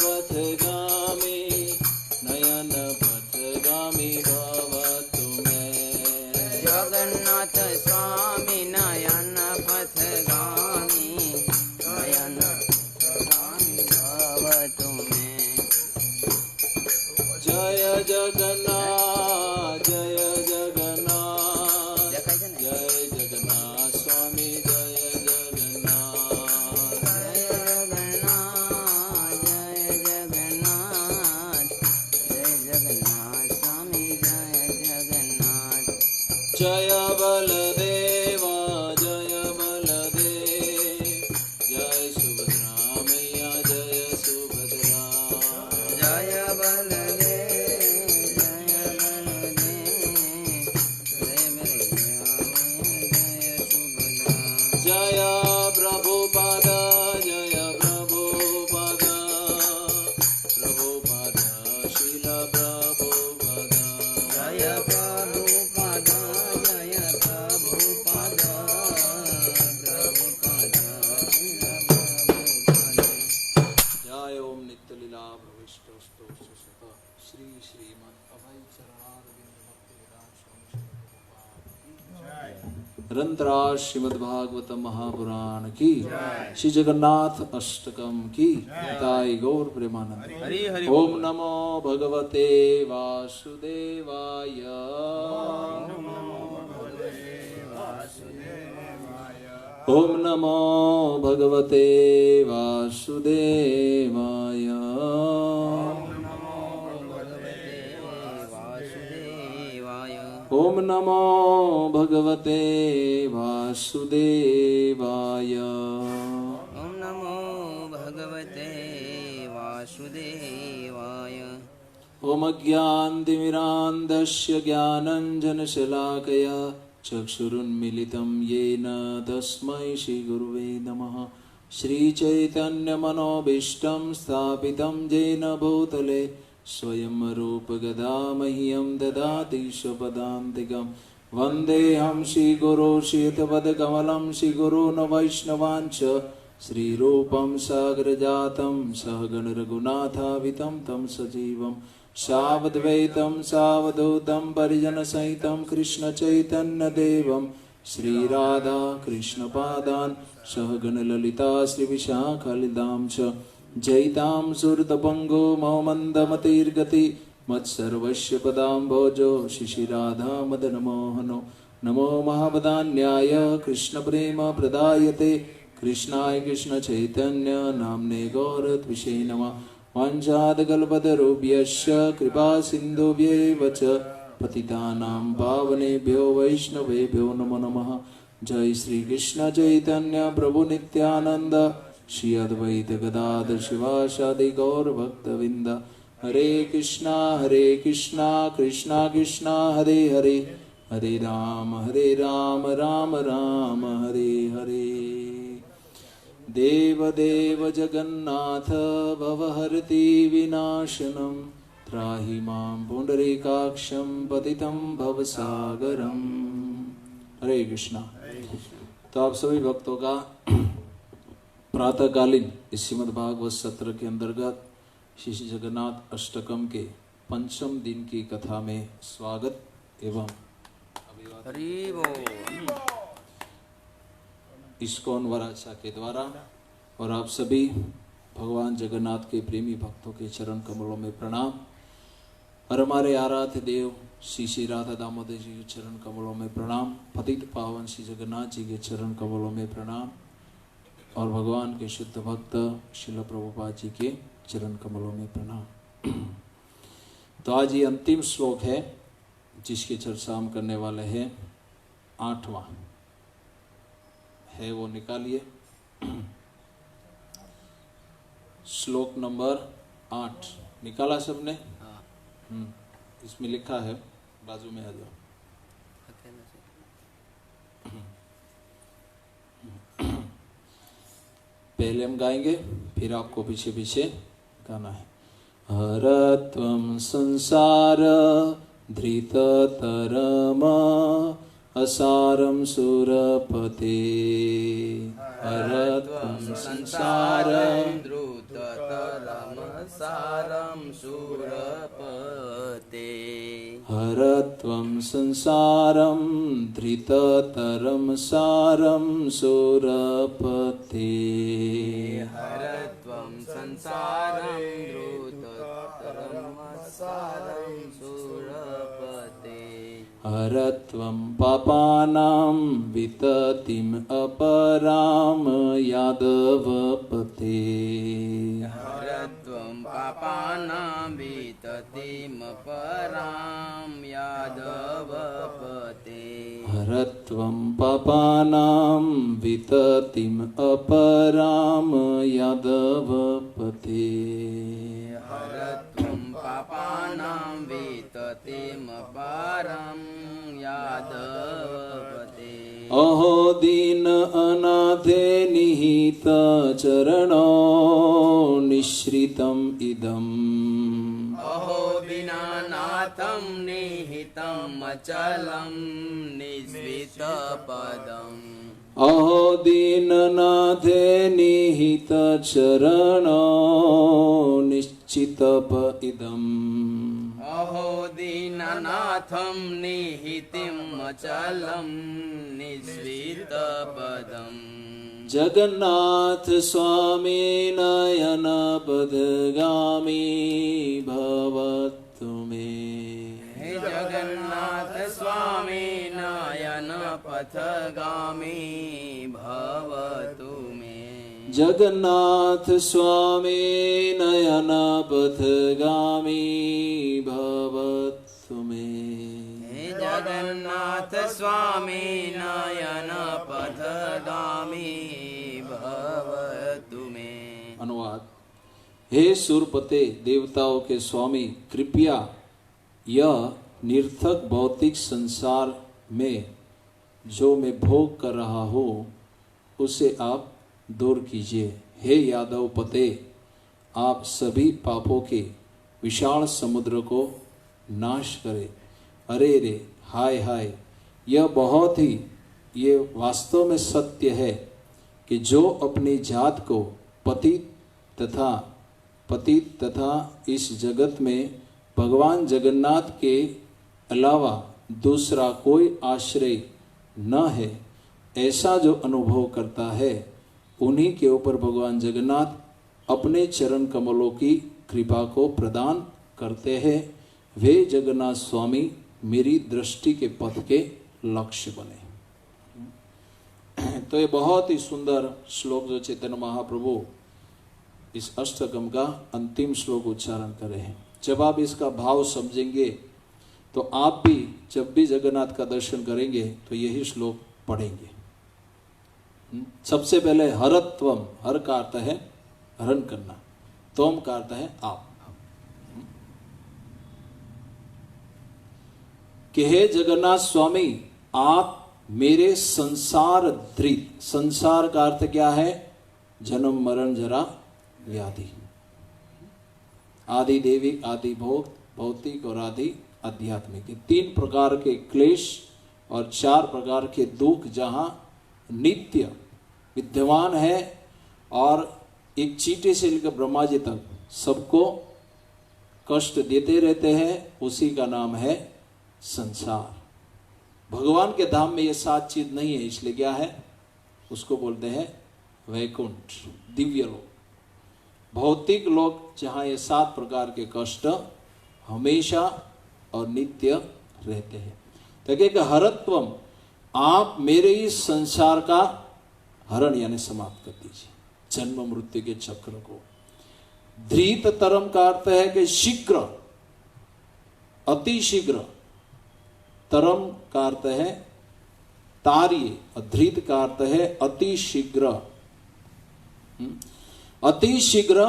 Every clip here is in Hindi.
पथगामी नयन पथगामी भवतु मे। जगन्नाथ स्वामी नयन पथगामी नयन पथगामी भवतु मे। जय जगन्नाथ जय जगन्नाथ जय जगन्नाथ स्वामी जय जगन्नाथ। जय जगन्नाथ जय जगन्नाथ जय जगन्नाथ स्वामी जय जगन्नाथ। जय बलदेव जय बलदेव जय सुभद्रा मैया जय सुभद्रा। जय बलदेव जय बलदेव जय मैया जय सुभद्रा। जय प्रभुपाद जय प्रभुपाद प्रभुपाद शील प्रभुपाद। जय प्रभुपाद जय प्रभुपाद प्रभुपाद जय ओम नित्य लीला प्रविष्ट स्तोत्र श्री श्रीमद अभय चरणारविंद भक्ति वेदांत स्वामी श्री प्रभुपाद। रंतराज श्रीमद् भागवत महापुराण की श्री जगन्नाथ अष्टकम की ताई गौर प्रेमानंद। हरि हरि ओम नमो भगवते वासुदेवाय। ओम नमो भगवते वासुदेवाय। वासुदेवाय। ओम नमो भगवते वासुदेवाय। ओम नमो भगवते वासुदेवाय। ओम अज्ञानतिमिरान्धस्य ज्ञानाञ्जनशलाकया चक्षुरुन्मीलितं येन तस्मै श्रीगुरुवे नमः। श्रीचैतन्यमनोभीष्टं स्थापितं येन भूतले स्वयं रूपगदा मह्यं ददाति स्वपदान्तिकं। वन्देऽहं श्रीगुरो श्रीयुतपदकमलं श्रीगुरून् वैष्णवांश्च श्रीरूपं सागरजातं सहगण रघुनाथावितं तं सजीवं सावद्वैतं सावधूतं परिजनसहितं कृष्णचैतन्यदेवं श्रीराधा कृष्णपादान् सहगण ललिता श्रीविशाखालिदां च जयितां सुरतपङ्गो मौमन्दमतिर्गति मत्सर्वस्य पदाम्भोजो शिशिराधा मदनमोहनो। नमो महावदान्याय कृष्णप्रेम प्रदायते कृष्णाय कृष्णचैतन्य नाम्ने गौरत्विषे नमः। वंशादकल्पतरुभ्यश्च कृपा सिन्धुभ्यैव च पतितानां पावनेभ्यो वैष्णवेभ्यो नमो नमः। जय श्री कृष्ण चैतन्य प्रभु नित्यानंद श्री अद्वैत गदाधर शिवासादि गौर भक्तविंद। हरे कृष्णा कृष्णा कृष्णा हरे हरे हरे राम राम राम हरे हरे। देव देव जगन्नाथ भवहरति विनाशनं त्राहि मां पुंडरीकाक्षं पतितं भवसागरम्। हरे कृष्णा। तो आप सभी भक्तों का प्रातःकालीन इस श्रीमद् भागवत सत्र के अंतर्गत श्री जगन्नाथ अष्टकम के पंचम दिन की कथा में स्वागत एवं अभिवादन। इस्कॉन वराचा के द्वारा और आप सभी भगवान जगन्नाथ के प्रेमी भक्तों के चरण कमलों में प्रणाम और हमारे आराध्य देव श्री श्री राधा दामोदर जी के चरण कमलों में प्रणाम। पतित पावन श्री जगन्नाथ जी के चरण कमलों में प्रणाम और भगवान के शुद्ध भक्त श्रील प्रभुपाद जी के चरण कमलों में प्रणाम। तो आज ये अंतिम श्लोक है जिसकी चर्चा हम करने वाले हैं। 8वां है, वो निकालिए। श्लोक नंबर 8 निकाला सबने? इसमें लिखा है, बाजू में आ जाओ। पहले हम गाएंगे, फिर आपको पीछे पीछे गाना है। हरत्वं संसार धृततरमा असारं सुरपते हरत्वं संसारं द्रुततरमसारं सुरपते हरत्वं संसारं धृततरं सारं सुरपते हरत्वं संसारं द्रुततरमसारं सुरपते हरत्वं पापानां विततिम् अपरां यादवपते हरत्वं पापानां विततिमपरां यादवपते हरत्वं पापानां विततिम् अपरां यादवपते हरत्वं पापानां विततिमपरां यादवपते अहो दीन अनाथे निहित चरणो निःश्रितम् इदम् अहो दीनानाथं निहितम् अचलं निस्वितपदम् अहो दीननाथे निहित चरणो निश्चितप इदम् अहो दीननाथं निहितिम् अचलं निस्वितपदम् जगन्नाथ स्वामी नयन पथगामी भवतु मे हे जगन्नाथ स्वामी नयन पथगामी भवतु मे जगन्नाथ स्वामी नयन पथगामी भवतु मे हे जगन्नाथ स्वामी नयन पथगामी भवतु मे। अनुवाद। हे सुरपते देवताओं के स्वामी, कृपया यह निर्थक भौतिक संसार में जो मैं भोग कर रहा हूँ उसे आप दूर कीजिए। हे यादव पते, आप सभी पापों के विशाल समुद्र को नाश करें। अरे रे, हाय हाय, ये वास्तव में सत्य है कि जो अपनी जात को पतित तथा इस जगत में भगवान जगन्नाथ के अलावा दूसरा कोई आश्रय न है, ऐसा जो अनुभव करता है, उन्हीं के ऊपर भगवान जगन्नाथ अपने चरण कमलों की कृपा को प्रदान करते हैं। वे जगन्नाथ स्वामी मेरी दृष्टि के पथ के लक्ष्य बने। तो ये बहुत ही सुंदर श्लोक जो चैतन्य महाप्रभु इस अष्टकम का अंतिम श्लोक उच्चारण करे हैं। जब आप इसका भाव समझेंगे तो आप भी जब भी जगन्नाथ का दर्शन करेंगे तो यही श्लोक पढ़ेंगे। सबसे पहले हरत्वम, हर का अर्थ है हरण करना, त्वम का अर्थ है आप। कि हे जगन्नाथ स्वामी, आप मेरे संसार धृत, संसार का अर्थ क्या है? जन्म मरण जरा व्याधि, आदि देविक, आदि भोग, भौतिक और आदि आध्यात्मिक, 3 प्रकार के क्लेश और 4 प्रकार के दुख जहां नित्य विद्यमान है और एक चींटी से लेकर ब्रह्मा जी तक सबको कष्ट देते रहते हैं, उसी का नाम है संसार। भगवान के धाम में ये 7 चीज नहीं है, इसलिए क्या है? उसको बोलते हैं वैकुंठ, दिव्य लोक। भौतिक लोक जहां ये 7 प्रकार के कष्ट हमेशा और नित्य रहते हैं। तो क्या हरत्वम, आप मेरे इस संसार का हरण यानी समाप्त कर दीजिए, जन्म मृत्यु के चक्र को। धृत तरम का अर्थ है कि शीघ्र, अति शीघ्र। तरम का अर्थ है तार्य, धृत का अर्थ है अति शीघ्र। अति शीघ्र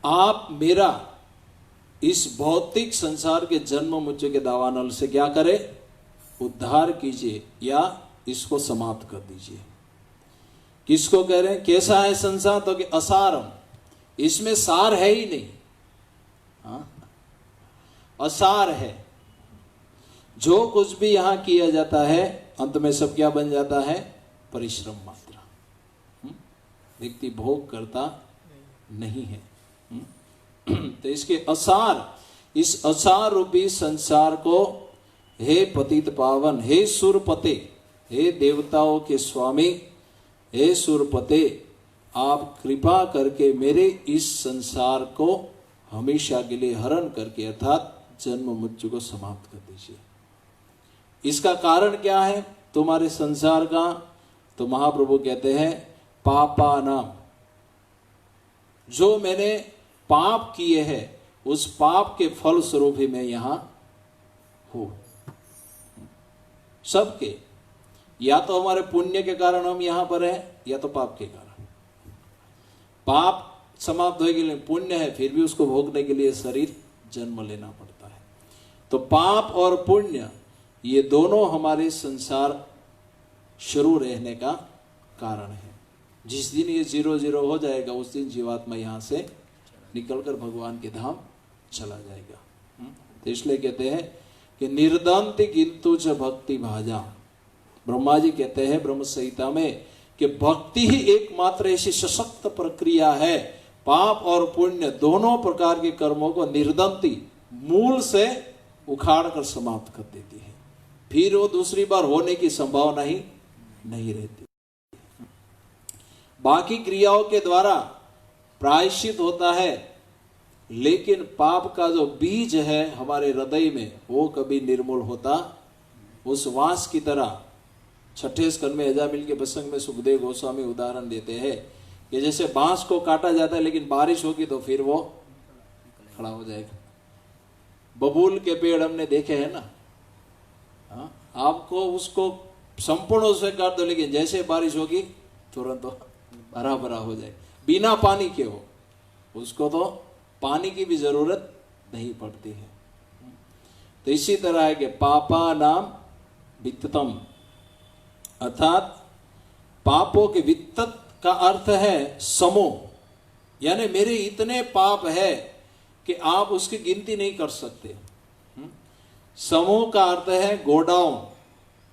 आप मेरा इस भौतिक संसार के जन्म मृत्यु के दावानल से क्या करे? उद्धार कीजिए या इसको समाप्त कर दीजिए। किसको कह रहे हैं? कैसा है संसार? तो कि असारम, इसमें सार है ही नहीं। हाँ? असार है। जो कुछ भी यहां किया जाता है अंत में सब क्या बन जाता है? परिश्रम मात्र। व्यक्ति भोग करता नहीं है। तो इसके असार, इस असार रूपी संसार को हे पतित पावन, हे सुरपते, हे देवताओं के स्वामी, हे सुरपते, आप कृपा करके मेरे इस संसार को हमेशा के लिए हरण करके अर्थात जन्म मृत्यु को समाप्त कर दीजिए। इसका कारण क्या है तुम्हारे संसार का? तो महाप्रभु कहते हैं पापा नाम, जो मैंने पाप किए हैं उस पाप के फल स्वरूप ही मैं यहां हूं। सबके, या तो हमारे पुण्य के कारण हम यहां पर हैं, या तो पाप के कारण। पाप समाप्त होने के लिए पुण्य है, फिर भी उसको भोगने के लिए शरीर जन्म लेना पड़ता है। तो पाप और पुण्य ये दोनों हमारे संसार शुरू रहने का कारण है। जिस दिन ये 0-0 हो जाएगा उस दिन जीवात्मा यहां से निकलकर भगवान के धाम चला जाएगा। तो इसलिए कहते हैं कि निर्दंत किंतु च भक्ति भाजा। ब्रह्मा जी कहते हैं ब्रह्म संहिता में कि भक्ति ही एकमात्र ऐसी सशक्त प्रक्रिया है, पाप और पुण्य दोनों प्रकार के कर्मों को निर्दंती मूल से उखाड़ कर समाप्त कर देती है। फिर वो दूसरी बार होने की संभावना ही नहीं रहती। बाकी क्रियाओं के द्वारा प्रायश्चित होता है, लेकिन पाप का जो बीज है हमारे हृदय में वो कभी निर्मूल होता। उस वांस की तरह छठे स्कंद में अजामिल के प्रसंग में सुखदेव गोस्वामी उदाहरण देते हैं कि जैसे बांस को काटा जाता है लेकिन बारिश होगी तो फिर वो खड़ा हो जाएगा। बबूल के पेड़ हमने देखे हैं ना, आपको उसको संपूर्ण से काट दो लेकिन जैसे बारिश होगी तुरंत तो हरा भरा हो जाए, बिना पानी के हो, उसको तो पानी की भी जरूरत नहीं पड़ती है। तो इसी तरह है कि पापा नाम वित्तम, अर्थात पापों के वित्त का अर्थ है समूह, यानी मेरे इतने पाप है कि आप उसकी गिनती नहीं कर सकते। समूह का अर्थ है गोडाउन,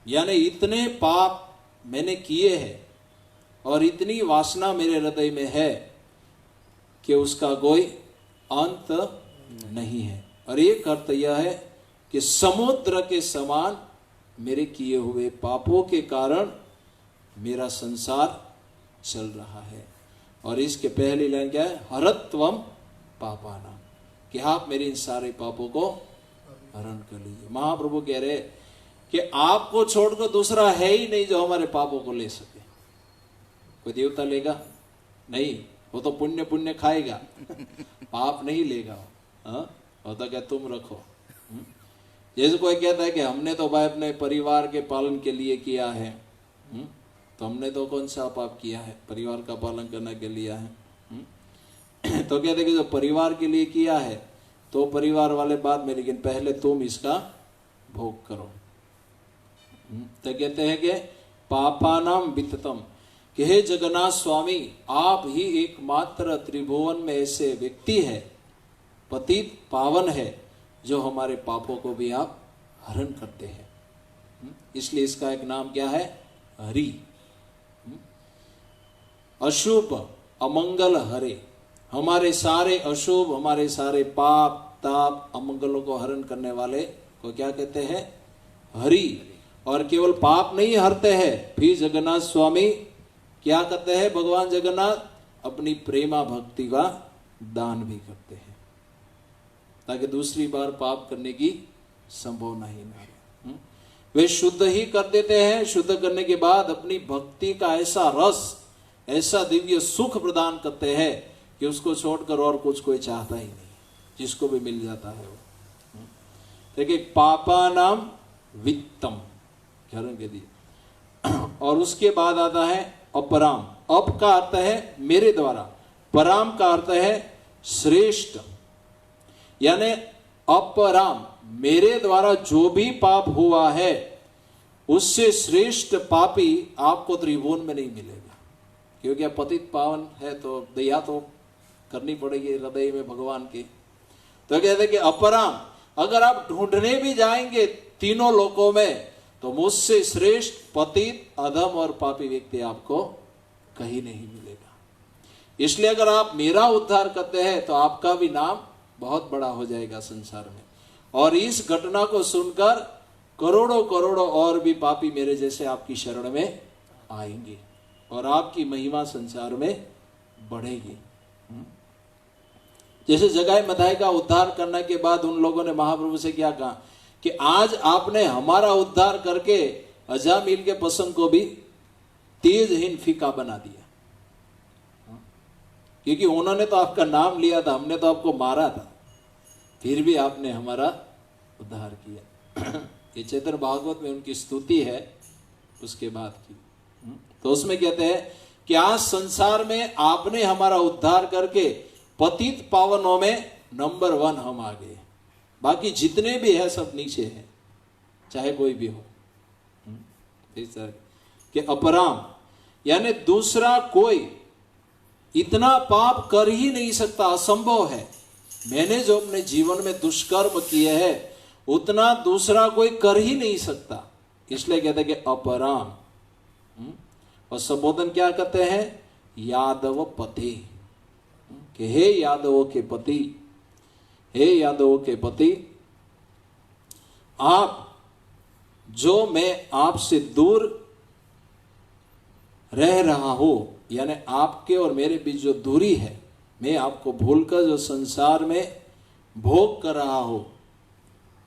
यानी इतने पाप मैंने किए हैं और इतनी वासना मेरे हृदय में है कि उसका कोई अंत नहीं है। और एक अर्थ यह है कि समुद्र के समान मेरे किए हुए पापों के कारण मेरा संसार चल रहा है। और इसके पहली लाइन क्या है? हरत्वम पापानाम, कि आप मेरे इन सारे पापों को हरण कर लीजिए। महाप्रभु कह रहे कि आपको छोड़कर दूसरा है ही नहीं जो हमारे पापों को ले सके। कोई देवता लेगा? नहीं, वो तो पुण्य पुण्य खाएगा, पाप नहीं लेगा। वो तो क्या तुम रखो। जैसे कोई कहता है कि हमने तो भाई अपने परिवार के पालन के लिए किया है, तो हमने तो कौन सा पाप किया है? परिवार का पालन करने के लिए है। तो कहते हैं कि जो परिवार के लिए किया है तो परिवार वाले बाद में, लेकिन पहले तुम इसका भोग करो। तो कहते हैं कि पापानाम वित्तम, कि हे जगन्नाथ स्वामी आप ही एकमात्र त्रिभुवन में ऐसे व्यक्ति है, पतित पावन है, जो हमारे पापों को भी आप हरण करते हैं। इसलिए इसका एक नाम क्या है? हरि। अशुभ अमंगल हरे, हमारे सारे अशुभ, हमारे सारे पाप ताप अमंगलों को हरण करने वाले को क्या कहते हैं? हरि। और केवल पाप नहीं हरते हैं, फिर जगन्नाथ स्वामी क्या करते हैं? भगवान जगन्नाथ अपनी प्रेमा भक्ति का दान भी करते हैं, ताकि दूसरी बार पाप करने की संभावना ही ना रहे। वे शुद्ध ही कर देते हैं, शुद्ध करने के बाद अपनी भक्ति का ऐसा रस, ऐसा दिव्य सुख प्रदान करते हैं कि उसको छोड़कर और कुछ कोई चाहता ही नहीं, जिसको भी मिल जाता है वो। देखिए पापा नाम वित्तम के दिए। और उसके बाद आता है अपराम। अप का अर्थ है मेरे द्वारा, पराम का अर्थ है श्रेष्ठ, यानी अपराम, मेरे द्वारा जो भी पाप हुआ है उससे श्रेष्ठ पापी आपको त्रिभुवन में नहीं मिलेगा। क्योंकि आप पतित पावन है तो दया तो करनी पड़ेगी हृदय में भगवान के। तो कहते हैं कि अपराम, अगर आप ढूंढने भी जाएंगे तीनों लोकों में तो मुझसे श्रेष्ठ पतित, अधम और पापी व्यक्ति आपको कहीं नहीं मिलेगा। इसलिए अगर आप मेरा उद्धार करते हैं तो आपका भी नाम बहुत बड़ा हो जाएगा संसार में। और इस घटना को सुनकर करोड़ों करोड़ों और भी पापी मेरे जैसे आपकी शरण में आएंगे और आपकी महिमा संसार में बढ़ेगी। जैसे जगाई मथाई का उद्धार करने के बाद उन लोगों ने महाप्रभु से क्या कहा कि आज आपने हमारा उद्धार करके अजामिल के पसंद को भी तेजहीन फीका बना दिया, क्योंकि उन्होंने तो आपका नाम लिया था, हमने तो आपको मारा था, फिर भी आपने हमारा उद्धार किया। ये चैतन्य भागवत में उनकी स्तुति है उसके बाद की। तो उसमें कहते हैं कि आज संसार में आपने हमारा उद्धार करके पतित पावनों में नंबर 1 हम आ गए, बाकी जितने भी है सब नीचे हैं, चाहे कोई भी हो। इस तरह कि अपराम यानी दूसरा कोई इतना पाप कर ही नहीं सकता, असंभव है। मैंने जो अपने जीवन में दुष्कर्म किए हैं उतना दूसरा कोई कर ही नहीं सकता, इसलिए कहते हैं कि अपराम। और संबोधन क्या करते हैं? यादव पति, कि हे यादवों के पति, हे यादवों के पति, आप जो मैं आपसे दूर रह रहा हूं, यानी आपके और मेरे बीच जो दूरी है, मैं आपको भूलकर जो संसार में भोग कर रहा हूं,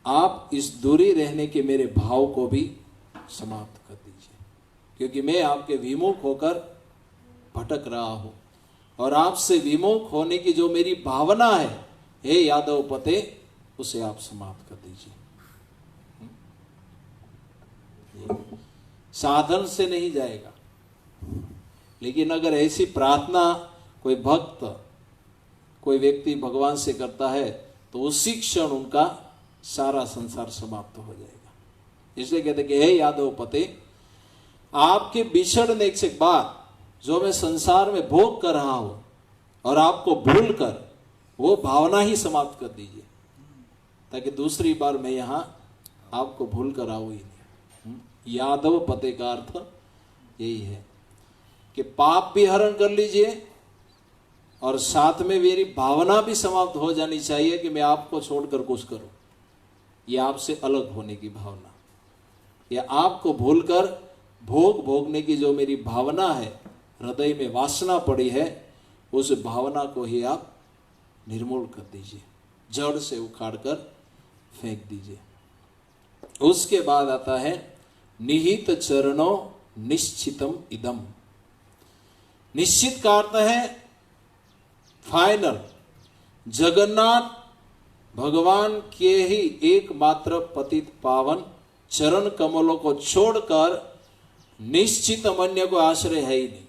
आप इस दूरी रहने के मेरे भाव को भी समाप्त कर दीजिए, क्योंकि मैं आपके विमुख होकर भटक रहा हूं और आपसे विमुख होने की जो मेरी भावना है, हे यादव पते, उसे आप समाप्त कर दीजिए। साधन से नहीं जाएगा, लेकिन अगर ऐसी प्रार्थना कोई भक्त, कोई व्यक्ति भगवान से करता है तो उसी क्षण उनका सारा संसार समाप्त हो जाएगा। इसलिए कहते कि हे यादव पते, आपके बिछड़ने के बाद जो मैं संसार में भोग कर रहा हूं और आपको भूलकर वो भावना ही समाप्त कर दीजिए, ताकि दूसरी बार मैं यहां आपको भूल कर आऊं ही नहीं। यादव पते का अर्थ यही है कि पाप भी हरण कर लीजिए और साथ में मेरी भावना भी समाप्त हो जानी चाहिए कि मैं आपको छोड़कर कुछ करूं, या आपसे अलग होने की भावना, या आपको भूलकर भोग भोगने की जो मेरी भावना है, हृदय में वासना पड़ी है, उस भावना को ही आप निर्मूल कर दीजिए, जड़ से उखाड़कर फेंक दीजिए। उसके बाद आता है निहित चरणों निश्चितम इदम। निश्चित का अर्थ है फाइनल। जगन्नाथ भगवान के ही एकमात्र पतित पावन चरण कमलों को छोड़कर निश्चित अन्य को आश्रय है ही नहीं।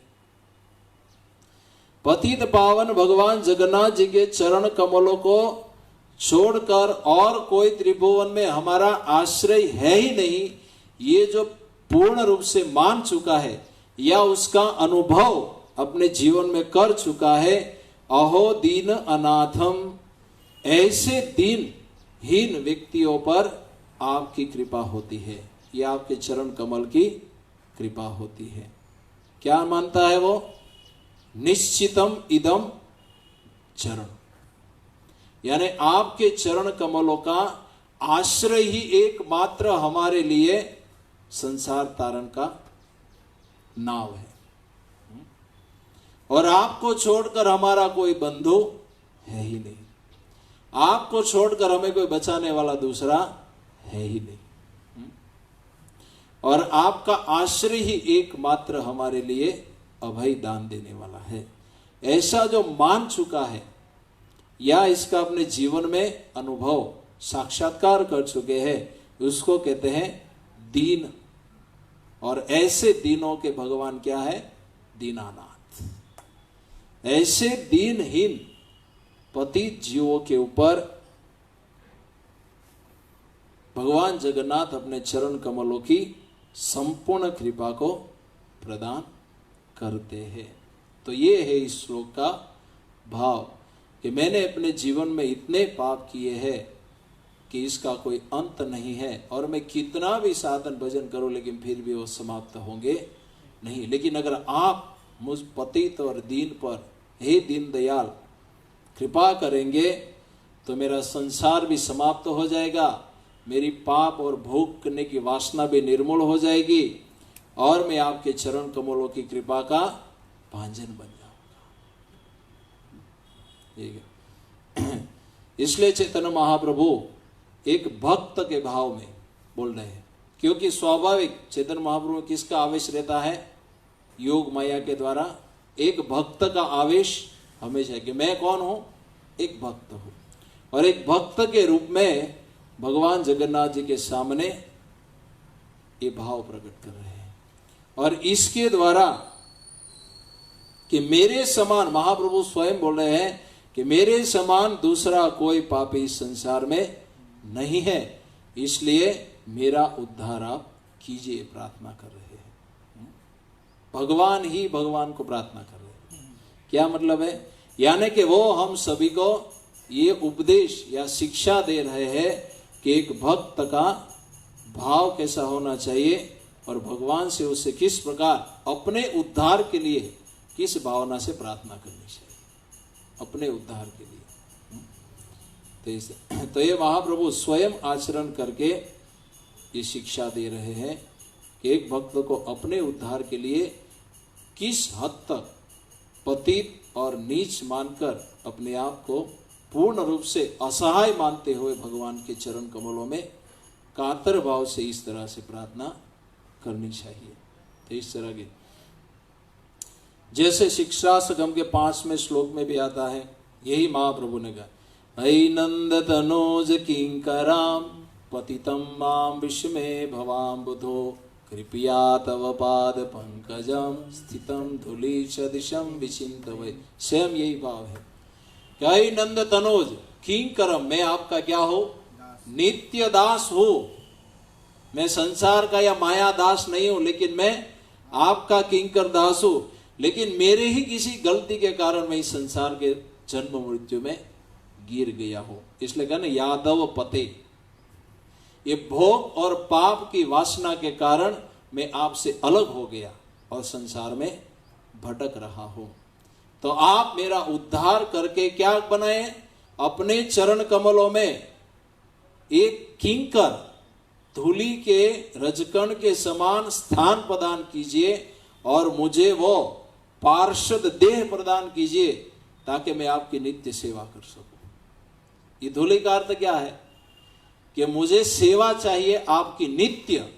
पतित पावन भगवान जगन्नाथ जी के चरण कमलों को छोड़कर और कोई त्रिभुवन में हमारा आश्रय है ही नहीं, ये जो पूर्ण रूप से मान चुका है या उसका अनुभव अपने जीवन में कर चुका है, अहो दीन अनाथम, ऐसे दीनहीन व्यक्तियों पर आपकी कृपा होती है, यह आपके चरण कमल की कृपा होती है। क्या मानता है वो? निश्चितम इदम चरण, यानी आपके चरण कमलों का आश्रय ही एकमात्र हमारे लिए संसार तारण का नाव है, और आपको छोड़कर हमारा कोई बंधु है ही नहीं, आपको छोड़कर हमें कोई बचाने वाला दूसरा है ही नहीं, और आपका आश्रय ही एकमात्र हमारे लिए अभय दान देने वाला है। ऐसा जो मान चुका है या इसका अपने जीवन में अनुभव साक्षात्कार कर चुके हैं, उसको कहते हैं दीन। और ऐसे दीनों के भगवान क्या है? दीनानाथ। ऐसे दीनहीन पतित जीवों के ऊपर भगवान जगन्नाथ अपने चरण कमलों की संपूर्ण कृपा को प्रदान करते हैं। तो ये है इस श्लोक का भाव कि मैंने अपने जीवन में इतने पाप किए हैं कि इसका कोई अंत नहीं है और मैं कितना भी साधन भजन करूं लेकिन फिर भी वो समाप्त होंगे नहीं। लेकिन अगर आप मुझ पतित और दीन पर हे दीन दयाल कृपा करेंगे तो मेरा संसार भी समाप्त हो जाएगा, मेरी पाप और भोग करने की वासना भी निर्मूल हो जाएगी और मैं आपके चरण कमलों की कृपा का भांजन बन जाऊंगा। इसलिए चैतन्य महाप्रभु एक भक्त के भाव में बोल रहे हैं, क्योंकि स्वाभाविक चैतन्य महाप्रभु किसका आवेश रहता है? योग माया के द्वारा एक भक्त का आवेश हमेशा कि मैं कौन हूं? एक भक्त हूं। और एक भक्त के रूप में भगवान जगन्नाथ जी के सामने ये भाव प्रकट कर रहे हैं और इसके द्वारा कि मेरे समान, महाप्रभु स्वयं बोल रहे हैं कि मेरे समान दूसरा कोई पापी इस संसार में नहीं है, इसलिए मेरा उद्धार आप कीजिए, प्रार्थना कर रहे हैं। भगवान ही भगवान को प्रार्थना कर रहे हैं। क्या मतलब है? यानी कि वो हम सभी को ये उपदेश या शिक्षा दे रहे हैं कि एक भक्त का भाव कैसा होना चाहिए और भगवान से उसे किस प्रकार अपने उद्धार के लिए किस भावना से प्रार्थना करनी चाहिए, अपने उद्धार के लिए। तो ये महाप्रभु स्वयं आचरण करके ये शिक्षा दे रहे हैं कि एक भक्त को अपने उद्धार के लिए किस हद तक पतित और नीच मानकर अपने आप को पूर्ण रूप से असहाय मानते हुए भगवान के चरण कमलों में कातर भाव से इस तरह से प्रार्थना करनी चाहिए। तो इस तरह की जैसे शिक्षा सगम के 5वें श्लोक में भी आता है, यही महाप्रभु ने कहा, ऐ नंद तनोज किंकराम पतितम माम विस्मय भवाम बुधो कृपया तव पाद पंकजम स्थितम धूलि सदिशम विचिंतवै। स्वयं यही भाव है। क्या नंद तनोज किंकरम, मैं आपका क्या हो? नित्य दास हो। मैं संसार का या माया दास नहीं हूं, लेकिन मैं आपका किंकर दास हूं। लेकिन मेरे ही किसी गलती के कारण मैं इस संसार के जन्म मृत्यु में गिर गया हूं। इसलिए कहना यादव पते, ये भोग और पाप की वासना के कारण मैं आपसे अलग हो गया और संसार में भटक रहा हूं। तो आप मेरा उद्धार करके क्या बनाए? अपने चरण कमलों में एक किंकर धूलि के रजकण के समान स्थान प्रदान कीजिए और मुझे वो पार्षद देह प्रदान कीजिए ताकि मैं आपकी नित्य सेवा कर सकूं। ये धूलि का अर्थ क्या है? कि मुझे सेवा चाहिए आपकी नित्य,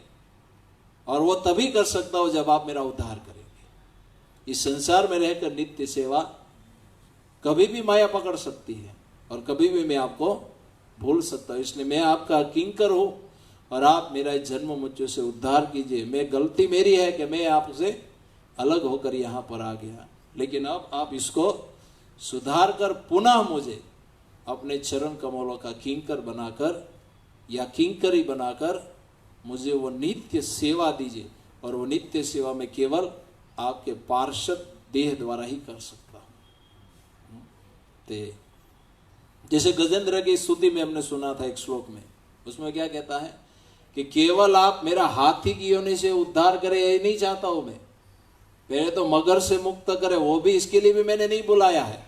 और वो तभी कर सकता हूं जब आप मेरा उद्धार करेंगे। इस संसार में रहकर नित्य सेवा कभी भी माया पकड़ सकती है और कभी भी मैं आपको भूल सकता हूं। इसलिए मैं आपका किंकर हूं और आप मेरा जन्म मृत्यु से उद्धार कीजिए। मैं गलती मेरी है कि मैं आपसे अलग होकर यहां पर आ गया, लेकिन अब आप इसको सुधार कर पुनः मुझे अपने चरण कमलों का किंकर बनाकर या किंकरी बनाकर मुझे वो नित्य सेवा दीजिए, और वो नित्य सेवा में केवल आपके पार्षद देह द्वारा ही कर सकता हूं। जैसे गजेंद्र की स्तुति में हमने सुना था एक श्लोक में, उसमें क्या कहता है कि केवल आप मेरा हाथी की योनि से उद्धार करें यही नहीं चाहता हूं मैं, पहले तो मगर से मुक्त करे, वो भी इसके लिए भी मैंने नहीं बुलाया है।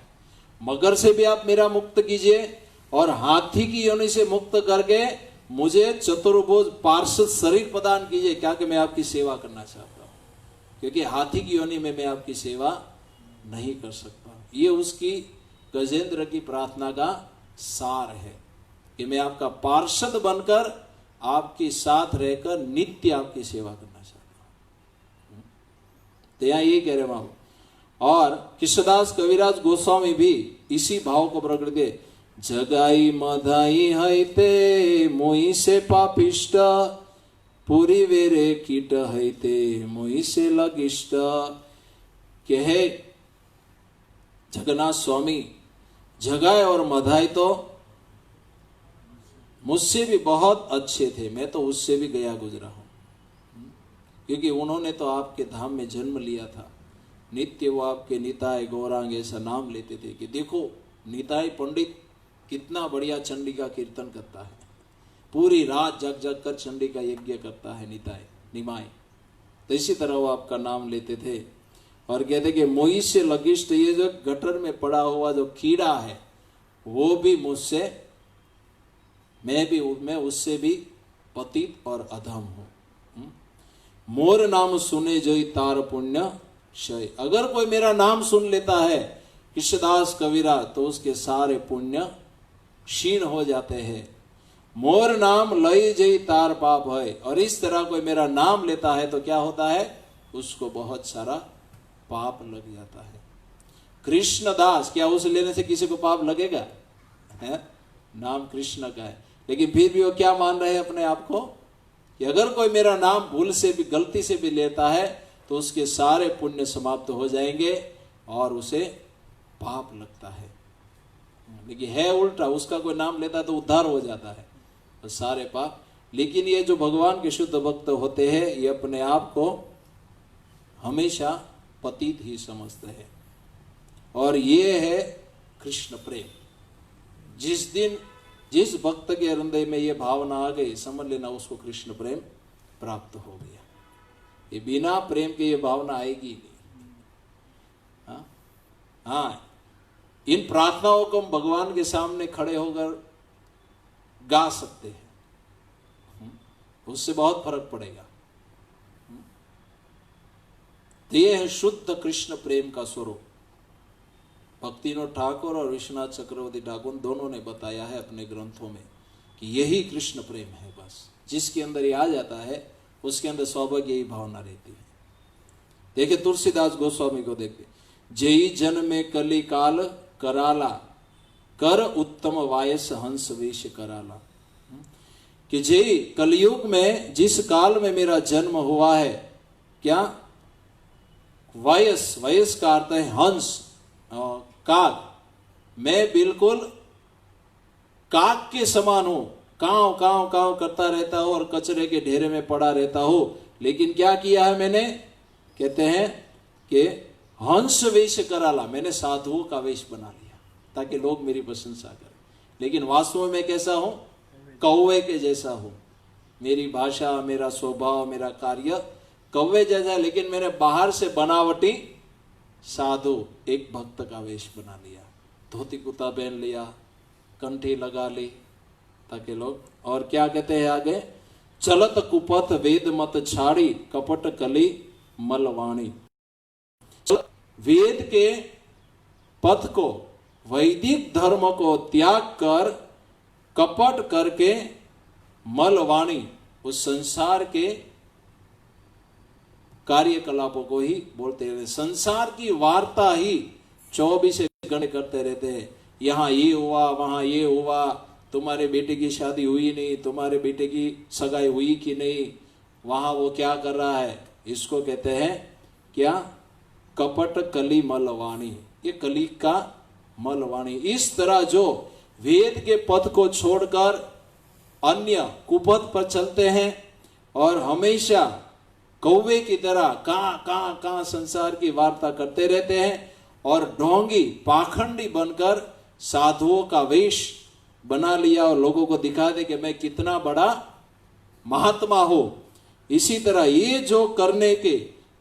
मगर से भी आप मेरा मुक्त कीजिए और हाथी की योनि से मुक्त करके मुझे चतुर्भुज पार्षद शरीर प्रदान कीजिए, क्या कि मैं आपकी सेवा करना चाहता हूं, क्योंकि हाथी की योनि में मैं आपकी सेवा नहीं कर सकता। ये उसकी गजेंद्र की प्रार्थना का सार है कि मैं आपका पार्षद बनकर आपके साथ रहकर नित्य आपकी सेवा करना चाहता हूं। तो यहां ये कह रहे बाबू। और कृष्णदास कविराज गोस्वामी भी इसी भाव को प्रकट के, जगाई मधाई हैते मोई से पापिष्ट पूरी वेरे कीट हैते मोई से लगिष्ट। कहे जगन्नाथ स्वामी, जगाए और मधाई तो मुझसे भी बहुत अच्छे थे, मैं तो उससे भी गया गुजरा हूं, क्योंकि उन्होंने तो आपके धाम में जन्म लिया था। नित्य वो आपके निताय गौरांग ऐसा नाम लेते थे कि देखो निताय पंडित कितना बढ़िया चंडी का कीर्तन करता है, पूरी रात जग जग कर चंडी का यज्ञ करता है निताय निमाय। तो इसी तरह वो आपका नाम लेते थे और कहते कि मोई से लगिष्ट, ये जो गटर में पड़ा हुआ जो कीड़ा है वो भी मुझसे, मैं उससे भी पतित और अधम हूं। मोर नाम सुने जोई तार पुण्य क्षय। अगर कोई मेरा नाम सुन लेता है कृष्णदास कबीरा तो उसके सारे पुण्य क्षीण हो जाते हैं। मोर नाम लई जई तार पाप है। और इस तरह कोई मेरा नाम लेता है तो क्या होता है, उसको बहुत सारा पाप लग जाता है। कृष्णदास, क्या उसे लेने से किसी को पाप लगेगा? है? नाम कृष्ण का है, लेकिन फिर भी वो क्या मान रहे हैं अपने आप को कि अगर कोई मेरा नाम भूल से भी गलती से भी लेता है तो उसके सारे पुण्य समाप्त हो जाएंगे और उसे पाप लगता है। लेकिन है उल्टा, उसका कोई नाम लेता है तो उद्धार हो जाता है तो सारे पाप। लेकिन ये जो भगवान के शुद्ध भक्त होते हैं ये अपने आप को हमेशा पतित ही समझते हैं। और ये है कृष्ण प्रेम। जिस दिन जिस भक्त के हृदय में ये भावना आ गई, समझ लेना उसको कृष्ण प्रेम प्राप्त हो गया। ये बिना प्रेम के ये भावना आएगी नहीं। हाँ, इन प्रार्थनाओं को हम भगवान के सामने खड़े होकर गा सकते हैं, उससे बहुत फर्क पड़ेगा। तो ये है शुद्ध कृष्ण प्रेम का स्वरूप। भक्तिविनोद ठाकुर और विश्वनाथ चक्रवर्ती ठाकुर दोनों ने बताया है अपने ग्रंथों में कि यही कृष्ण प्रेम है। बस जिसके अंदर ये आ जाता है उसके अंदर सौभाग्य यही भावना रहती है। देखिए तुलसीदास गोस्वामी को देखते, जई जन में कली काल कराला कर उत्तम वायस हंस वेश कराला। कि जई कलयुग में जिस काल में मेरा जन्म हुआ है, क्या वायस, वायस का अर्थ है हंस, काग, मैं बिल्कुल काग के समान हूं, कांव कांव कांव करता रहता हूं और कचरे के ढेरे में पड़ा रहता हूं। लेकिन क्या किया है मैंने, कहते हैं कि हंस वेश कराला, मैंने साधुओं का वेश बना लिया ताकि लोग मेरी प्रशंसा करें। लेकिन वास्तव में मैं कैसा हूं, कौवे के जैसा हूं। मेरी भाषा, मेरा स्वभाव, मेरा कार्य कौवे जैसा है, लेकिन मैंने बाहर से बनावटी साधु एक भक्त का वेश बना लिया, धोती कुर्ता पहन लिया, कंठी लगा ली ताकि लोग। और क्या कहते हैं आगे, चलत कुपथ वेद मत छाड़ी कपट कली मलवाणी। वेद के पथ को, वैदिक धर्म को त्याग कर कपट करके मलवाणी, उस संसार के कार्यकलापों को ही बोलते हैं। संसार की वार्ता ही 24 घंटे करते रहते हैं। यहाँ ये हुआ, वहां ये हुआ, तुम्हारे बेटे की शादी हुई नहीं, तुम्हारे बेटे की सगाई हुई कि नहीं, वहां वो क्या कर रहा है, इसको कहते हैं क्या, कपट कली मलवाणी। ये कली का मलवाणी। इस तरह जो वेद के पथ को छोड़कर अन्य कुपथ पर चलते हैं और हमेशा कौवे की तरह कहां संसार की वार्ता करते रहते हैं और ढोंगी पाखंडी बनकर साधुओं का वेश बना लिया और लोगों को दिखा दे कि मैं कितना बड़ा महात्मा हूं। इसी तरह ये जो करने के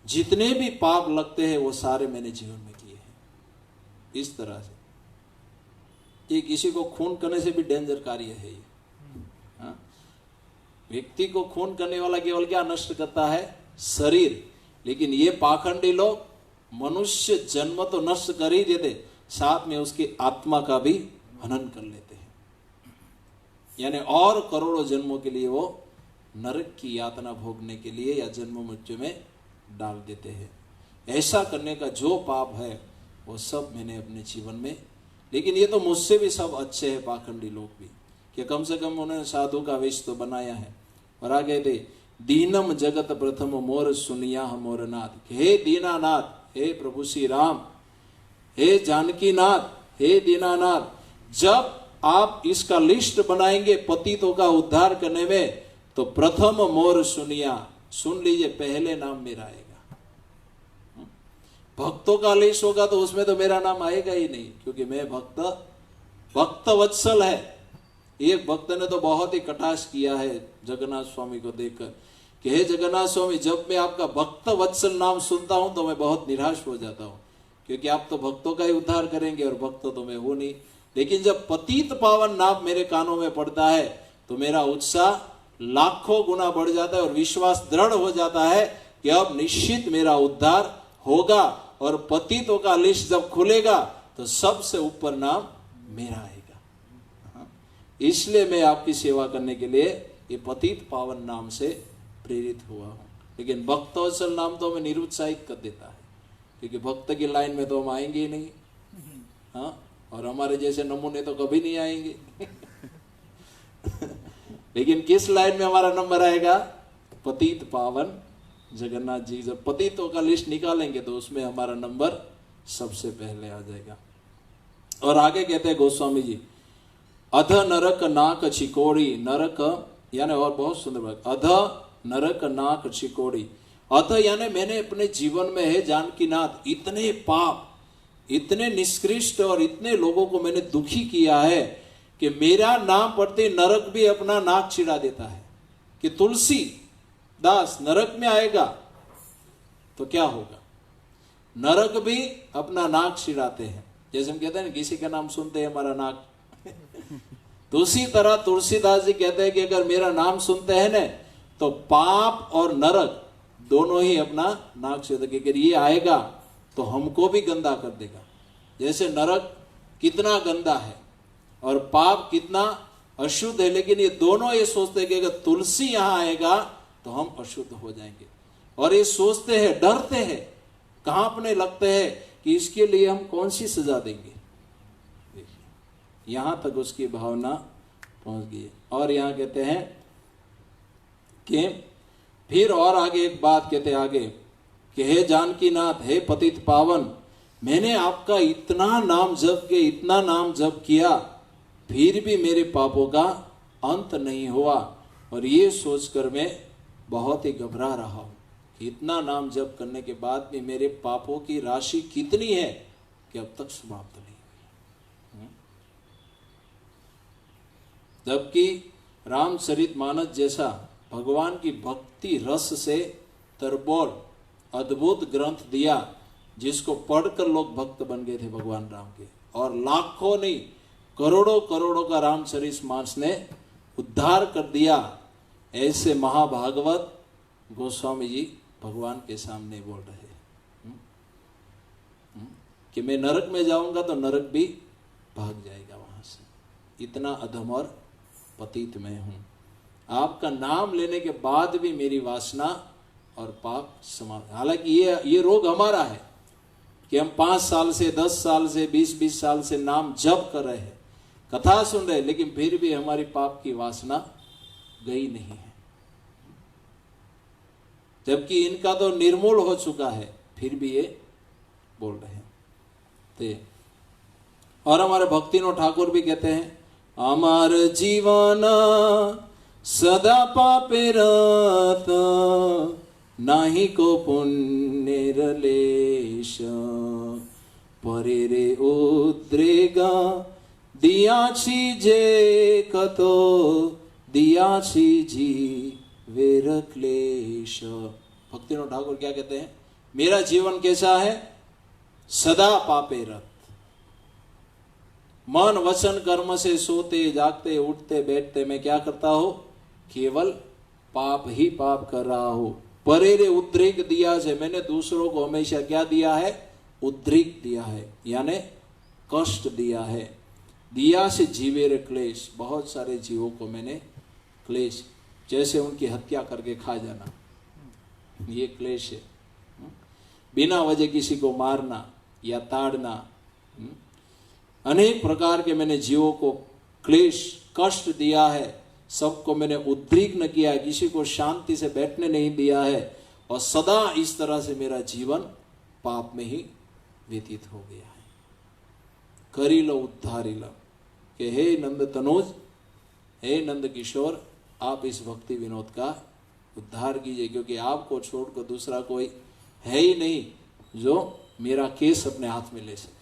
जितने भी पाप लगते हैं वो सारे मैंने जीवन में किए हैं। इस तरह से ये किसी को खून करने से भी डेंजर कार्य है। ये व्यक्ति को खून करने वाला केवल क्या नष्ट करता है, शरीर, लेकिन ये पाखंडी लोग मनुष्य जन्म तो नष्ट कर ही देते, साथ में उसकी आत्मा का भी हनन कर लेते हैं। यानी और करोड़ों जन्मों के लिए वो नरक की यातना भोगने के लिए या जन्म मृत्यु में डाल देते हैं। ऐसा करने का जो पाप है वो सब मैंने अपने जीवन में, लेकिन ये तो मुझसे भी सब अच्छे हैं पाखंडी लोग भी, कि कम से कम उन्होंने साधु का वेश तो बनाया है। और आगे दे, दीनम जगत प्रथम मोर सुनिया मोर नाथ। हे दीनानाथ, हे प्रभु श्री राम, हे जानकी नाथ, हे दीनानाथ, जब आप इसका लिस्ट बनाएंगे पतितों का उद्धार करने में तो प्रथम मोर सुनिया, सुन लीजिए पहले नाम मेरा आएगा। भक्तों का लिस्ट होगा तो उसमें तो मेरा नाम आएगा ही नहीं, क्योंकि मैं भक्त वत्सल है। एक भक्त ने तो बहुत ही कटाक्ष किया है जगन्नाथ स्वामी को देखकर कि हे जगन्नाथ स्वामी, जब मैं आपका भक्त वत्सल नाम सुनता हूं तो मैं बहुत निराश हो जाता हूं, क्योंकि आप तो भक्तों का ही उद्धार करेंगे और भक्त तो मैं हूं नहीं। लेकिन जब पतित पावन नाम मेरे कानों में पड़ता है तो मेरा उत्साह लाखों गुना बढ़ जाता है और विश्वास दृढ़ हो जाता है कि अब निश्चित मेरा उद्धार होगा, और पतितों का लिस्ट जब खुलेगा तो सबसे ऊपर नाम मेरा आएगा। इसलिए मैं आपकी सेवा करने के लिए ये पतित पावन नाम से प्रेरित हुआ हूं। लेकिन भक्तवत्सल नाम तो हमें निरुत्साहित कर देता है, क्योंकि भक्त की लाइन में तो हम आएंगे ही नहीं। हाँ, और हमारे जैसे नमूने तो कभी नहीं आएंगे। लेकिन किस लाइन में हमारा नंबर आएगा? पतित पावन जगन्नाथ जी। जब पतितों का लिस्ट निकालेंगे तो उसमें हमारा नंबर सबसे पहले आ जाएगा। और आगे कहते हैं गोस्वामी जी, अध नरक नाक चिकोड़ी, नरक यानी, और बहुत सुंदर बात, अध नरक नाक चिकोड़ी। अध यानी मैंने अपने जीवन में है जानकीनाथ इतने पाप, इतने निष्कृष्ट और इतने लोगों को मैंने दुखी किया है कि मेरा नाम पढ़ते नरक भी अपना नाक चिढ़ा देता है कि तुलसी दास नरक में आएगा तो क्या होगा। नरक भी अपना नाक चिढ़ाते हैं, जैसे हम कहते हैं ना किसी का नाम सुनते हैं हमारा नाक। तो उसी तरह तुलसीदास जी कहते हैं कि अगर मेरा नाम सुनते हैं ना तो पाप और नरक दोनों ही अपना नाक से, अगर ये आएगा तो हमको भी गंदा कर देगा। जैसे नरक कितना गंदा है और पाप कितना अशुद्ध है, लेकिन ये दोनों ये सोचते हैं कि अगर तुलसी यहां आएगा तो हम अशुद्ध हो जाएंगे। और ये सोचते हैं, डरते हैं, कांपने लगते हैं कि इसके लिए हम कौन सी सजा देंगे। देखिए यहां तक उसकी भावना पहुंच गई। और यहां कहते हैं कि फिर और आगे एक बात कहते हैं आगे कि हे जानकीनाथ, हे पतित पावन, मैंने आपका इतना नाम जप के इतना नाम जप किया, फिर भी मेरे पापों का अंत नहीं हुआ। और ये सोचकर मैं बहुत ही घबरा रहा हूं कि इतना नाम जप करने के बाद भी मेरे पापों की राशि कितनी है कि अब तक समाप्त नहीं हुई। जबकि रामचरितमानस जैसा भगवान की भक्ति रस से तरबोल अद्भुत ग्रंथ दिया, जिसको पढ़कर लोग भक्त बन गए थे भगवान राम के, और लाखों नहीं करोड़ों करोड़ों का रामचरितमानस ने उद्धार कर दिया। ऐसे महाभागवत गोस्वामी जी भगवान के सामने बोल रहे हैं कि मैं नरक में जाऊंगा तो नरक भी भाग जाएगा वहां से, इतना अधम और पतित मैं हूं। आपका नाम लेने के बाद भी मेरी वासना और पाप समाप्त। हालांकि ये रोग हमारा है कि हम 5 साल से 10 साल से 20 साल से नाम जप कर रहे हैं, कथा सुन रहे, लेकिन फिर भी हमारी पाप की वासना गई नहीं है। जबकि इनका तो निर्मूल हो चुका है, फिर भी ये बोल रहे हैं। और हमारे भक्तिनो ठाकुर भी कहते हैं, अमर जीवन सदा पापे रत, नाही को पुण्य लेश, परे रे उद्रेगा दियाची जे कतो, दियाची जी वेर क्लेश। भक्तिनो ठाकुर क्या कहते हैं, मेरा जीवन कैसा है? सदा पापे रत, मन वचन कर्म से सोते जागते उठते बैठते मैं क्या करता हूं? केवल पाप ही पाप कर रहा हूं। परेरे उद्रेक दिया से, मैंने दूसरों को हमेशा क्या दिया है? उद्रेक दिया है, यानी कष्ट दिया है। दिया से जीवेर क्लेश, बहुत सारे जीवों को मैंने क्लेश, जैसे उनकी हत्या करके खा जाना, ये क्लेश है। बिना वजह किसी को मारना या ताड़ना, अनेक प्रकार के मैंने जीवों को क्लेश कष्ट दिया है। सबको मैंने उद्विग्न किया है, किसी को शांति से बैठने नहीं दिया है, और सदा इस तरह से मेरा जीवन पाप में ही व्यतीत हो गया है। करी लो उद्धारी लो, कि हे नंद तनोज, हे नंद किशोर, आप इस भक्ति विनोद का उद्धार कीजिए, क्योंकि आपको छोड़कर दूसरा कोई है ही नहीं जो मेरा केस अपने हाथ में ले सके।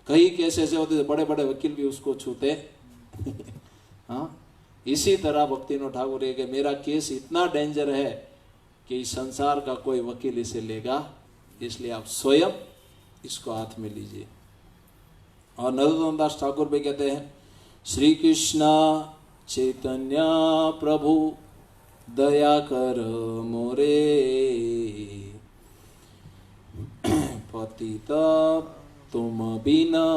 कई केस ऐसे होते थे, बड़े बड़े वकील भी उसको छूते हाँ, इसी तरह भक्तिनो ठाकुर है कि मेरा केस इतना डेंजर है कि इस संसार का कोई वकील इसे लेगा, इसलिए आप स्वयं इसको हाथ में लीजिए। और नरोत्तम दास ठाकुर भी कहते हैं, श्री कृष्ण चैतन्य प्रभु दया कर मोरे, पतित तुम बिना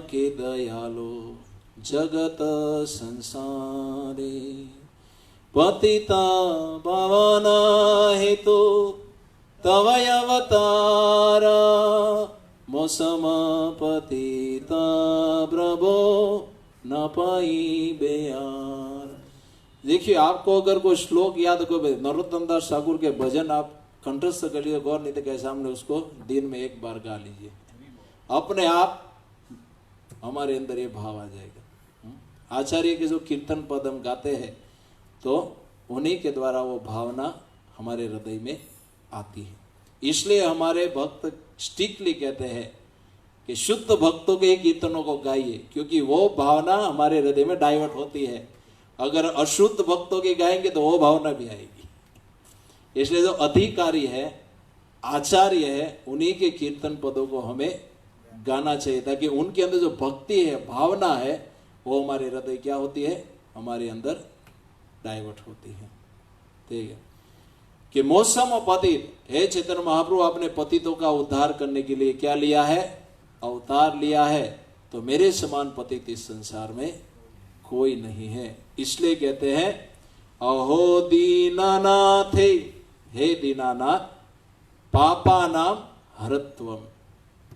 के दयालो जगत संसारे, पतिता पावन हेतु तवय अवतार, मौसम पतिता प्रभो न पाई बेयार। देखिए, आपको अगर कोई श्लोक याद को, नरोत्तम दास ठाकुर के भजन आप कंठस्थ कर लीजिए, गौर नित्य के सामने उसको दिन में एक बार गा लीजिए, अपने आप हमारे अंदर ये भाव आ जाएगा। आचार्य के जो कीर्तन पद हम गाते हैं तो उन्हीं के द्वारा वो भावना हमारे हृदय में आती है। इसलिए हमारे भक्त स्ट्रिक्टली कहते हैं कि शुद्ध भक्तों के कीर्तनों को गाइए, क्योंकि वो भावना हमारे हृदय में डाइवर्ट होती है। अगर अशुद्ध भक्तों की गाएंगे तो वो भावना भी आएगी। इसलिए जो अधिकारी है, आचार्य है, उन्हीं के कीर्तन पदों को हमें गाना चाहिए, ताकि उनके अंदर जो भक्ति है, भावना है, वो हमारे हृदय क्या होती है, हमारे अंदर डाइवर्ट होती है। ठीक है कि मौसम और पतित, हे चैतन्य महाप्रभु आपने पतितों का उद्धार करने के लिए क्या लिया है, अवतार लिया है, तो मेरे समान पतित इस संसार में कोई नहीं है। इसलिए कहते हैं, अहो दीनानाथ, हे दीनानाथ, पापा नाम हरत्वम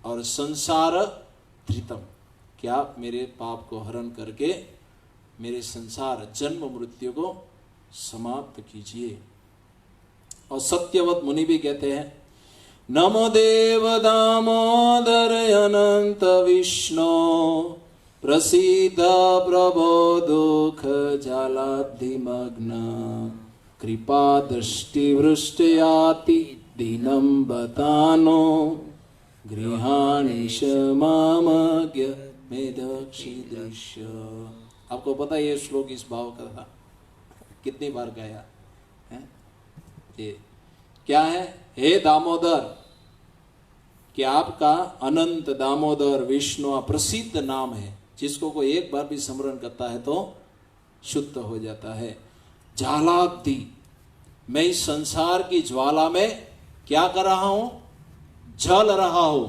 और संसार धृतम, क्या आप मेरे पाप को हरण करके मेरे संसार जन्म मृत्यु को समाप्त कीजिए। और सत्यवत मुनि भी कहते हैं, नमो देव दामोदर अनंत विष्णु, प्रसीद प्रभो दुख जलाब्धिमग्न, कृपा दृष्टि वृष्टयाति दीनं बतानो, गृहाणीश मामज्ञ मेदक्षिदृश्य। आपको पता है ये श्लोक इस भाव का था, कितनी बार गाया है? ये क्या है? हे दामोदर, कि आपका अनंत दामोदर विष्णु प्रसिद्ध नाम है, जिसको कोई एक बार भी स्मरण करता है तो शुद्ध हो जाता है। ज्वालाब्धि, मैं इस संसार की ज्वाला में क्या कर रहा हूं? जल रहा हूं।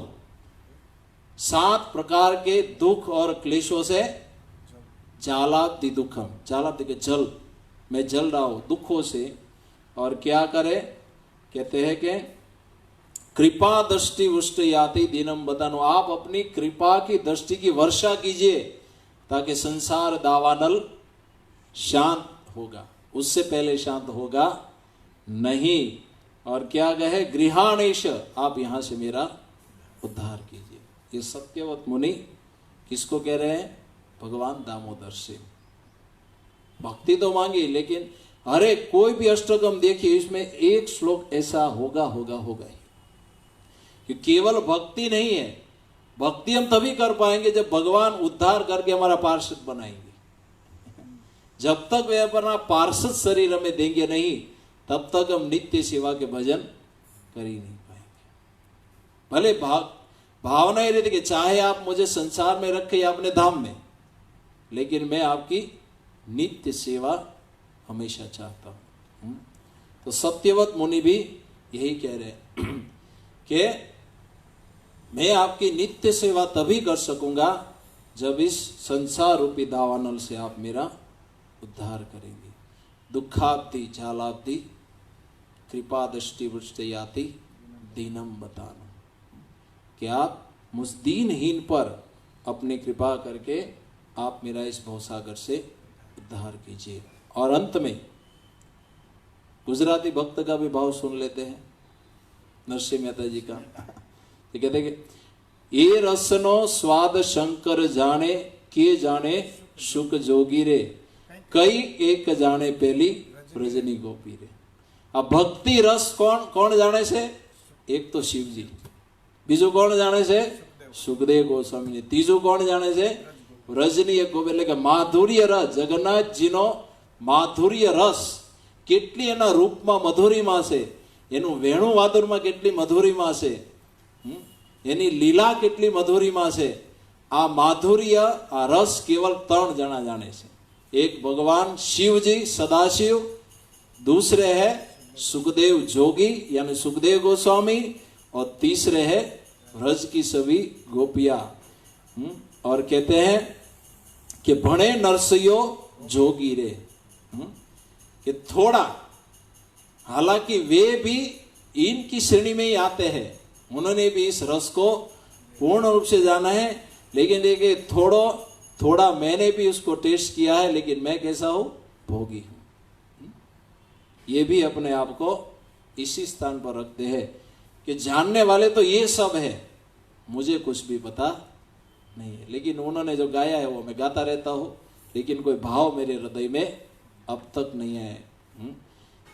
7 प्रकार के दुख और क्लेशों से ज्वालाब्धि दुखम, ज्वालाब्धि के जल, मैं जल रहा हूं दुखों से। और क्या करे? कहते हैं कि कृपा दृष्टि उष्ट याति दीनम बतानो, आप अपनी कृपा की दृष्टि की वर्षा कीजिए ताकि संसार दावानल शांत होगा, उससे पहले शांत होगा नहीं। और क्या कहे? गृहाणेश, आप यहां से मेरा उद्धार कीजिए। ये सत्यवत मुनि किसको कह रहे हैं? भगवान दामोदर से। भक्ति तो मांगी, लेकिन अरे कोई भी अष्टकम देखिए, इसमें एक श्लोक ऐसा होगा ही कि केवल भक्ति नहीं है। भक्ति हम तभी कर पाएंगे जब भगवान उद्धार करके हमारा पार्षद बनाएंगे। जब तक वे अपना पार्षद शरीर हमें देंगे नहीं, तब तक हम नित्य सेवा के भजन कर ही नहीं पाएंगे। भले भावना ये रहती कि चाहे आप मुझे संसार में रखें या अपने धाम में, लेकिन मैं आपकी नित्य सेवा हमेशा चाहता हूं। तो सत्यवत मुनि भी यही कह रहे हैं कि मैं आपकी नित्य सेवा तभी कर सकूंगा जब इस संसार रूपी दावानल से आप मेरा उद्धार करेंगे। दुखाब्धि झालाब्धि कृपा दृष्टि वृष्टि याति दीनम बताना, कि आप मुझ दीनहीन पर अपनी कृपा करके आप मेरा इस भवसागर से उद्धार कीजिए। और अंत में गुजराती भक्त का भी भाव सुन लेते हैं, नरसिंह मेहता जी का। ये कहते हैं कि ये रसनो स्वाद शंकर जाने, के जाने सुख जोगी रे, कई एक जाने पहली रजनी गोपी रे। अब भक्ति रस कौन जाने से? एक तो शिव जी, बीजू कौन जाने से? सुखदेव गोस्वामी जी। तीजू कौन जाने से? વ્રજની એક ગોપ એટલે કે માધુર્ય રસ, જગન્નાથજીનો માધુર્ય રસ કેટલી એના રૂપમાં મધુરીમાં છે, એનું વેણુ વાદળમાં કેટલી મધુરીમાં છે, એની લીલા કેટલી મધુરીમાં છે. આ માધુર્ય, આ રસ કેવલ 3 જણા જાણે છે. एक भगवान शिव जी सदाशिव, दूसरे है सुखदेव जोगी यानी सुखदेव गोस्वामी, और तीसरे है व्रज की सभी गोपियां. और कहते हैं कि भणे नरसियो जोगी रे, कि थोड़ा, हालांकि वे भी इनकी श्रेणी में ही आते हैं, उन्होंने भी इस रस को पूर्ण रूप से जाना है, लेकिन देखिए थोड़ा मैंने भी उसको टेस्ट किया है, लेकिन मैं कैसा हूं? भोगी हूं. ये भी अपने आप को इसी स्थान पर रखते हैं कि जानने वाले तो ये सब है, मुझे कुछ भी पता नहीं है. लेकिन उन्होंने जो गाया है वो मैं गाता रहता हूं, लेकिन कोई भाव मेरे हृदय में अब तक नहीं है.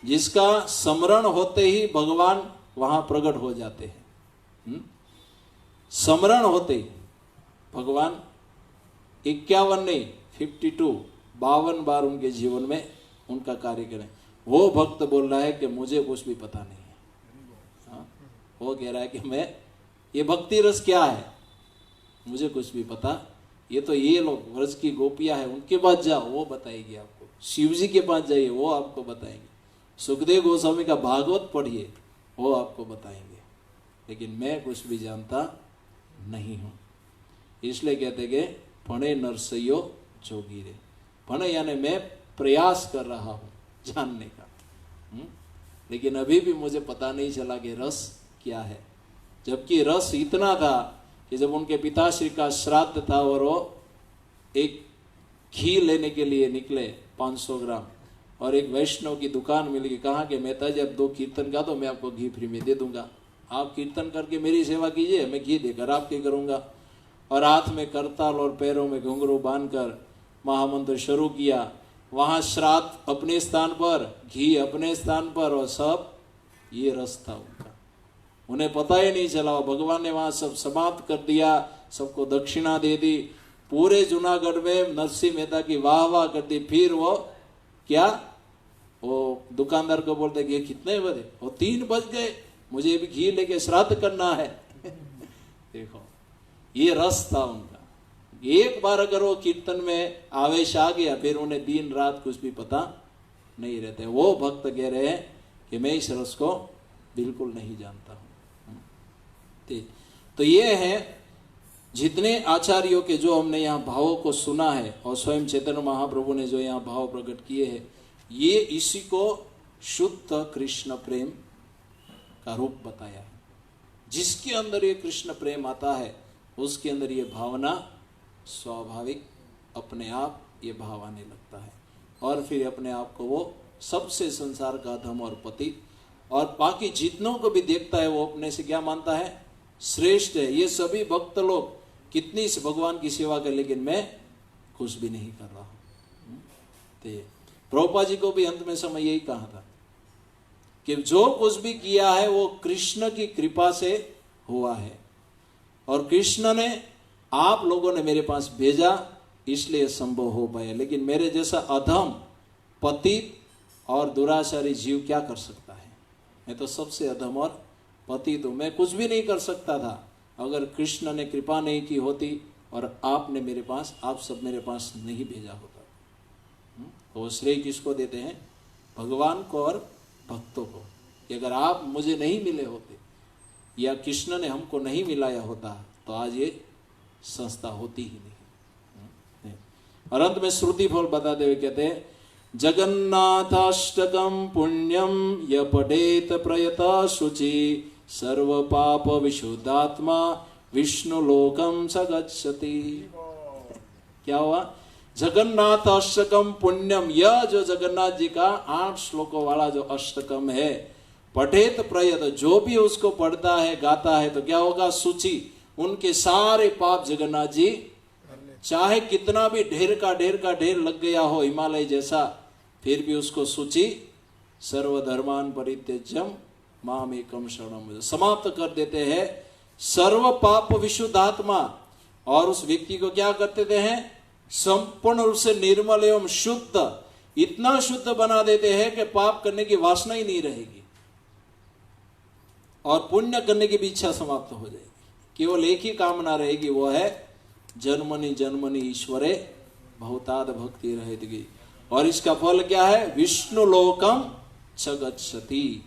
जिसका स्मरण होते ही भगवान वहां प्रकट हो जाते हैं. स्मरण होते ही भगवान 51 नहीं 52 बार उनके जीवन में उनका कार्य करें. वो भक्त बोल रहा है कि मुझे कुछ भी पता नहीं है. हाँ? वो कह रहा है कि मैं, ये भक्ति रस क्या है, मुझे कुछ भी पता, ये तो ये लोग व्रज की गोपियां है, उनके पास जाओ वो बताएगी आपको. शिव जी के पास जाइए वो आपको बताएंगे. सुखदेव गोस्वामी का भागवत पढ़िए वो आपको बताएंगे. लेकिन मैं कुछ भी जानता नहीं हूं. इसलिए कहते कि भणे नरसियो जोगी रे. भणे यानी मैं प्रयास कर रहा हूं जानने का, लेकिन अभी भी मुझे पता नहीं चला कि रस क्या है. जबकि रस इतना था कि जब उनके पिताश्री का श्राद्ध था और वो एक घी लेने के लिए निकले 500 ग्राम, और एक वैष्णव की दुकान मिल गई. कहा कि मेहता जी अब 2 कीर्तन का तो मैं आपको घी फ्री में दे दूंगा, आप कीर्तन करके मेरी सेवा कीजिए, मैं घी देकर आपके करूंगा. और हाथ में करताल और पैरों में घुंघरू बांधकर महामंत्र शुरू किया. वहां श्राद्ध अपने स्थान पर, घी अपने स्थान पर, और सब ये रस था उनका. उन्हें पता ही नहीं चला. भगवान ने वहां सब समाप्त कर दिया, सबको दक्षिणा दे दी. पूरे जूनागढ़ में नरसिंह मेहता की वाह वाह कर दी. फिर वो क्या, वो दुकानदार को बोलते कि कितने बजे? वो 3 बज गए, मुझे भी घी लेके श्राद्ध करना है. देखो ये रस था उनका. एक बार अगर वो कीर्तन में आवेश आ गया, फिर उन्हें दिन रात कुछ भी पता नहीं रहते. वो भक्त कह रहे हैं कि मैं इस रस को बिल्कुल नहीं जानता हूं. तो ये है जितने आचार्यों के जो हमने यहाँ भावों को सुना है, और स्वयं चैतन्य महाप्रभु ने जो यहाँ भाव प्रकट किए हैं, ये इसी को शुद्ध कृष्ण प्रेम का रूप बताया है. जिसके अंदर ये कृष्ण प्रेम आता है, उसके अंदर ये भावना स्वाभाविक अपने आप ये भाव आने लगता है. और फिर अपने आप को वो सबसे संसार का धम और पति, और बाकी जितनों को भी देखता है वो अपने से क्या मानता है? श्रेष्ठ है. ये सभी भक्त लोग कितनी से भगवान की सेवा कर, लेकिन मैं कुछ भी नहीं कर रहा हूं. प्रभुपाद जी को भी अंत में समय यही कहा था कि जो कुछ भी किया है वो कृष्ण की कृपा से हुआ है, और कृष्ण ने, आप लोगों ने मेरे पास भेजा इसलिए संभव हो पाया. लेकिन मेरे जैसा अधम, पतित और दुराचारी जीव क्या कर सकता है? मैं तो सबसे अधम और पतित हूं. मैं कुछ भी नहीं कर सकता था अगर कृष्ण ने कृपा नहीं की होती और आपने मेरे पास, आप सब मेरे पास नहीं भेजा होता. तो श्रेय किसको देते हैं? भगवान को और भक्तों को. कि अगर आप मुझे नहीं मिले होते या कृष्ण ने हमको नहीं मिलाया होता तो आज ये संस्था होती ही नहीं. और अंत में श्रुति फल बताते हुए कहते हैं, जगन्नाथाष्टकम पुण्यम य पठेत प्रयता शुचि सर्व पाप विशुद्धात्मा विष्णु लोकम स गच्छति. क्या हुआ? जगन्नाथ अष्टकम पुण्यम, यह जो जगन्नाथ जी का 8 श्लोकों वाला जो अष्टकम है, पठेत प्रयत, जो भी उसको पढ़ता है गाता है तो क्या होगा? सूची, उनके सारे पाप जगन्नाथ जी, चाहे कितना भी ढेर का ढेर लग गया हो हिमालय जैसा, फिर भी उसको सूची सर्वधर्मान परित्यज्यम माम एकम शरणम समाप्त कर देते हैं. सर्व पाप विशुद्धात्मा, और उस व्यक्ति को क्या कर देते हैं? संपूर्ण रूप से निर्मल एवं शुद्ध, इतना शुद्ध बना देते हैं कि पाप करने की वासना ही नहीं रहेगी और पुण्य करने की भी इच्छा समाप्त हो जाएगी। केवल एक ही कामना रहेगी, वो है जन्मनि जन्मनि ईश्वरे बहुताद भक्ति रहेगी। और इसका फल क्या है? विष्णु लोकम च गच्छति।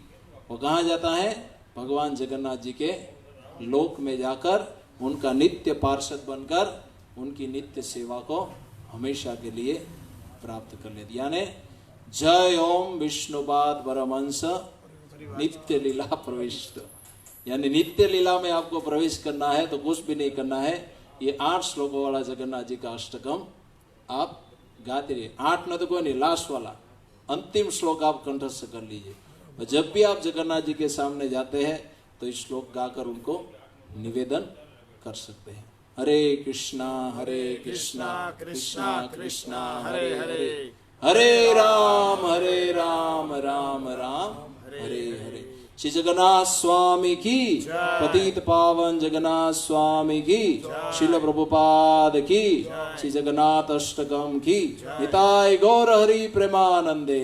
वो कहाँ जाता है? भगवान जगन्नाथ जी के लोक में जाकर उनका नित्य पार्षद बनकर उनकी नित्य सेवा को हमेशा के लिए प्राप्त कर लेती। यानी जय ओम विष्णुपाद परमहंस नित्य लीला प्रवेश। यानी नित्य लीला में आपको प्रवेश करना है तो कुछ भी नहीं करना है, ये 8 श्लोकों वाला जगन्नाथ जी का अष्टकम आप गाते रहिए। 8 न तो कोई नहीं, लास्ट वाला अंतिम श्लोक आप कंठस्थ कर लीजिए। और जब भी आप जगन्नाथ जी के सामने जाते हैं तो इस श्लोक गाकर उनको निवेदन कर सकते हैं। हरे कृष्णा कृष्णा कृष्णा हरे हरे, हरे राम राम राम हरे हरे। श्री जगन्नाथ स्वामी की, पतित पावन जगन्नाथ स्वामी की, श्रील प्रभुपाद की, श्री जगन्नाथ अष्टकम की। निताय गौर हरि प्रेमानंदे।